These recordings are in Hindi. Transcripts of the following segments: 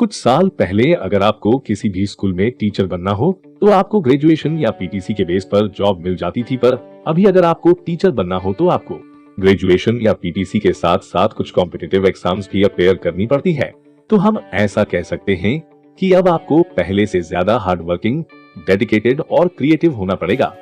कुछ साल पहले अगर आपको किसी भी स्कूल में टीचर बनना हो तो आपको ग्रेजुएशन या पीटीसी के बेस पर जॉब मिल जाती थी, पर अभी अगर आपको टीचर बनना हो तो आपको ग्रेजुएशन या पीटीसी के साथ साथ कुछ कॉम्पिटिटिव एग्जाम्स भी अपेयर करनी पड़ती है। तो हम ऐसा कह सकते हैं कि अब आपको पहले से ज्यादा हार्ड वर्किंग, डेडिकेटेड और क्रिएटिव होना पड़ेगा।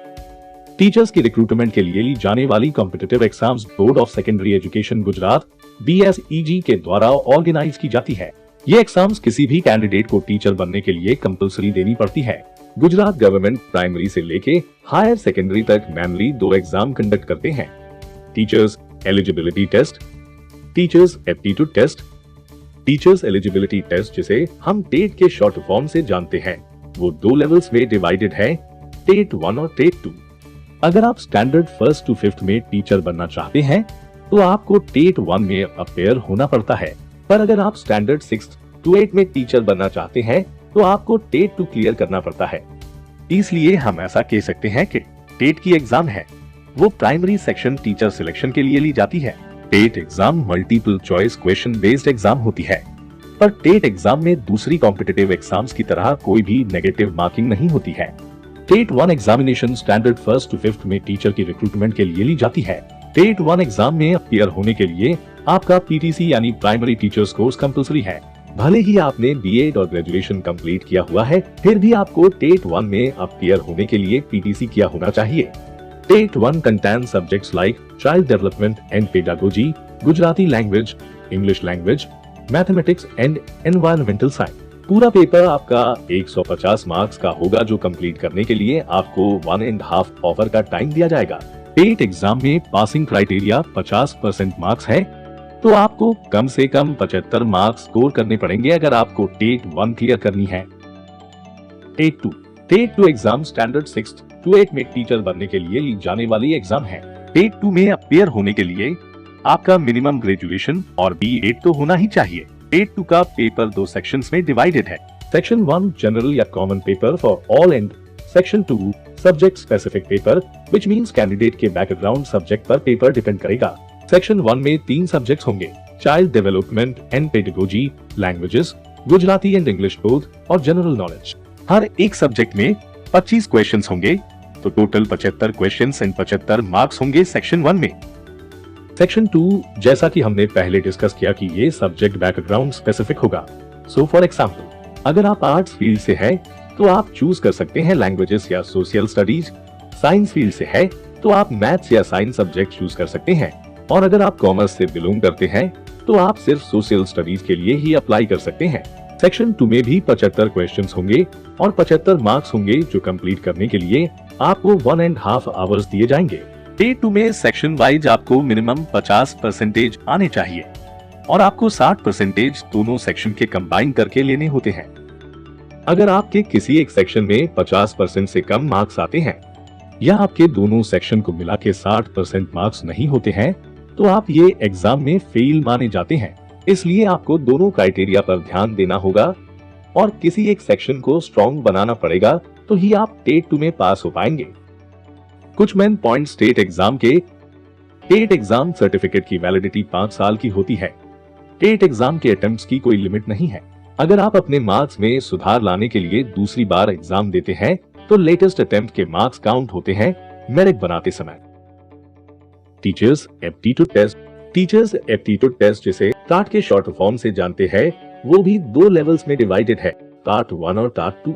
टीचर्स की रिक्रूटमेंट के लिए ली जाने वाली competitive exams board of secondary education Gujarat BSEG के द्वारा ऑर्गेनाइज की जाती है। ये एग्जाम्स किसी भी कैंडिडेट को टीचर बनने के लिए कंपलसरी देनी पड़ती है। गुजरात गवर्नमेंट प्राइमरी से लेके हायर सेकेंडरी तक मैनली 2 एग्जाम कंडक्ट करते हैं। Teachers eligibility test, teachers aptitude test. Teachers eligibility test, जिसे हम टेट के शॉर्ट फॉर्म से जानते हैं, वो 2 लेवल्स में डिवाइडेड है, टेट 1 और टेट 2। अगर आप स्टैंडर्ड 1st to 5th में टीचर बनना चाहते हैं तो आपको टेट 1 में अपेयर होना पड़ता है, पर अगर आप स्टैंडर्ड 6th to 8th में टीचर बनना चाहते हैं तो आपको टेट 2 क्लियर करना पड़ता है। इसलिए हम ऐसा कह सकते हैं कि टेट की एग्जाम है वो प्राइमरी सेक्शन टीचर सिलेक्शन के लिए ली जाती है। TET exam multiple choice question based exam होती है, पर टेट एग्जाम में दूसरी कॉम्पिटिटिव एग्जाम्स की तरह कोई भी नेगेटिव मार्किंग नहीं होती है। TET 1 examination standard 1st to 5th में टीचर की रिक्रूटमेंट के लिए ली जाती है। टेट 1 एग्जाम में अपियर होने के लिए आपका पीटीसी यानी प्राइमरी टीचर्स कोर्स कंपलसरी है। भले ही आपने बीएड और ग्रेजुएशन कंप्लीट किया हुआ है, फिर भी आपको टेट 1 में अपियर होने के लिए पीटीसी किया होना चाहिए। TET 1 contains subjects like child development and pedagogy, Gujarati language, English language, mathematics and environmental science। पूरा पेपर आपका 150 मार्क्स का होगा, जो कंप्लीट करने के लिए आपको 1.5 आवर का टाइम दिया जाएगा। टेट एग्जाम में पासिंग क्राइटेरिया 50% मार्क्स है, तो आपको कम से कम 75 मार्क्स स्कोर करने पड़ेंगे अगर आपको टेट 1 क्लियर करनी है। TET 2 exam standard 6th to 8th में टीचर बनने के लिए ली जाने वाली एग्जाम है। टेट 2 में अपियर होने के लिए आपका मिनिमम ग्रेजुएशन और B.Ed तो होना ही चाहिए। टेट 2 का पेपर 2 सेक्शंस में डिवाइडेड है। सेक्शन 1 जनरल या common paper for all and section 2 subject specific paper, which means candidate के बैकग्राउंड सब्जेक्ट पर पेपर डिपेंड करेगा। सेक्शन 1 में 3 सब्जेक्ट्स होंगे, child development and pedagogy, languages, Gujarati and English both और जनरल नॉलेज। हर एक सब्जेक्ट में 25 क्वेश्चंस होंगे, तो टोटल 75 क्वेश्चंस एंड 75 मार्क्स होंगे सेक्शन 1 में। सेक्शन 2, जैसा कि हमने पहले डिस्कस किया कि ये सब्जेक्ट बैकग्राउंड स्पेसिफिक होगा। सो फॉर एग्जांपल, अगर आप आर्ट्स फील्ड से है तो आप चूज कर सकते हैं लैंग्वेजेस या सोशल स्टडीज। साइंस फील्ड से है तो आप मैथ्स या साइंस सब्जेक्ट चूज कर सकते हैं, और अगर आप कॉमर्स से बिलोंग करते हैं तो आप सिर्फ सोशल स्टडीज के लिए ही अप्लाई कर सकते हैं। सेक्शन 2 में भी 75 क्वेश्चंस होंगे और 75 मार्क्स होंगे, जो कंप्लीट करने के लिए आपको 1.5 आवर्स दिए जाएंगे। टेट 2 में सेक्शन वाइज आपको मिनिमम 50% आने चाहिए और आपको 60% दोनों सेक्शन के कंबाइन करके लेने होते हैं। अगर आपके किसी एक सेक्शन में 50% से कम मार्क्स आते हैं या आपके दोनों सेक्शन को मिला के 60% मार्क्स नहीं होते हैं तो आप ये एग्जाम में फेल माने जाते हैं। इसलिए आपको दोनों क्राइटेरिया पर ध्यान देना होगा और किसी एक सेक्शन को स्ट्रॉन्ग बनाना पड़ेगा, तो ही आप टेट 2 में पास हो पाएंगे। कुछ मेन पॉइंट्स टेट एग्जाम के। टेट एग्जाम सर्टिफिकेट की वैलिडिटी 5 साल की होती है। टेट एग्जाम के अटेम्प्ट्स की कोई लिमिट नहीं है। अगर आप अपने मार्क्स में सुधार लाने के लिए दूसरी बार एग्जाम देते हैं तो लेटेस्ट अटेम्प्ट के मार्क्स काउंट होते हैं मेरिट बनाते समय। Teachers aptitude test. Teachers aptitude test, जिसे टाट के शॉर्ट फॉर्म से जानते हैं, वो भी 2 लेवल्स में डिवाइडेड है, टाट 1 और टाट 2।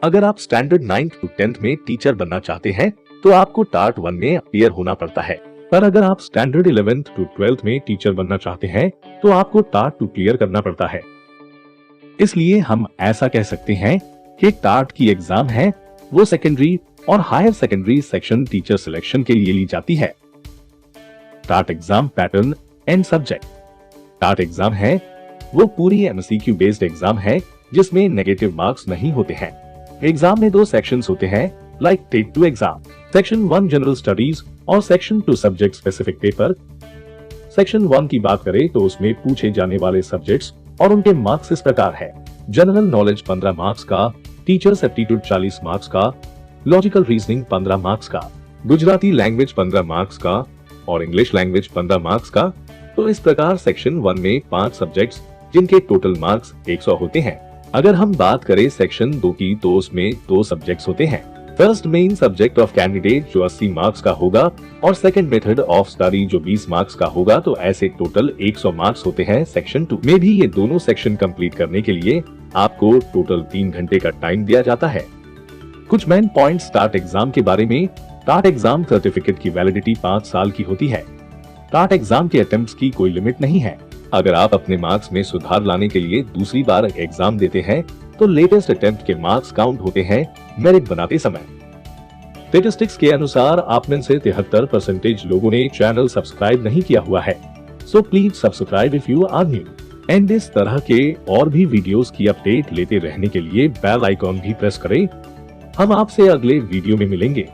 अगर आप स्टैंडर्ड 9th to 10th में टीचर बनना चाहते हैं तो आपको टाट 1 में अपियर होना पड़ता है, पर अगर आप स्टैंडर्ड 11th to 12th में टीचर बनना चाहते हैं तो आपको टाट 2 क्लियर करना पड़ता है। इसलिए हम ऐसा कह सकते हैं कि टाट की एग्जाम है वो सेकेंडरी और higher secondary section teacher selection के लिए ली जाती है। TAT exam pattern and subject. TAT exam है वो पूरी MCQ बेस्ड एग्जाम है जिसमें नेगेटिव मार्क्स नहीं होते हैं। एग्जाम में 2 सेक्शंस होते हैं, like TET 2 exam. Section 1 general studies और section 2 subject specific paper. Section 1 की बात करें तो उसमें पूछे जाने वाले सब्जेक्ट्स और उनके मार्क्स इस प्रकार है। जनरल नॉलेज 15 मार्क्स का, टीचर्स एप्टीट्यूड 40 मार्क्स का, लॉजिकल रीजनिंग 15 मार्क्स का, गुजराती लैंग्वेज 15 मार्क्स का और इंग्लिश लैंग्वेज 15 मार्क्स का। तो इस प्रकार सेक्शन 1 में 5 सब्जेक्ट्स जिनके टोटल मार्क्स 100 होते हैं। अगर हम बात करें सेक्शन 2 की तो उसमें 2 सब्जेक्ट्स होते हैं। First main subject of candidate जो 80 मार्क्स का होगा और सेकंड मेथड ऑफ स्टडी जो 20 मार्क्स का होगा। तो ऐसे टोटल 100 मार्क्स होते हैं। सेक्शन 2 में भी ये दोनों सेक्शन कंप्लीट करने के लिए आपको टोटल 3 घंटे का टाइम दिया जाता है। कुछ मेन पॉइंट टाट एग्जाम के बारे में। टाट एग्जाम सर्टिफिकेट की वैलिडिटी 5 साल की होती है। टाट एग्जाम के अटेम्प्ट्स की कोई लिमिट नहीं है। अगर आप अपने मार्क्स में सुधार लाने के लिए दूसरी बार एग्जाम देते हैं तो लेटेस्ट अटेम्प्ट के मार्क्स काउंट होते हैं मेरिट बनाते समय। स्टेटिस्टिक्स के अनुसार आप में से 73% लोगों ने चैनल सब्सक्राइब नहीं किया हुआ है। So please subscribe if you are new and इस तरह के और भी वीडियोस की अपडेट लेते रहने के लिए बेल आइकॉन भी प्रेस करें। हम आपसे अगले वीडियो में मिलेंगे।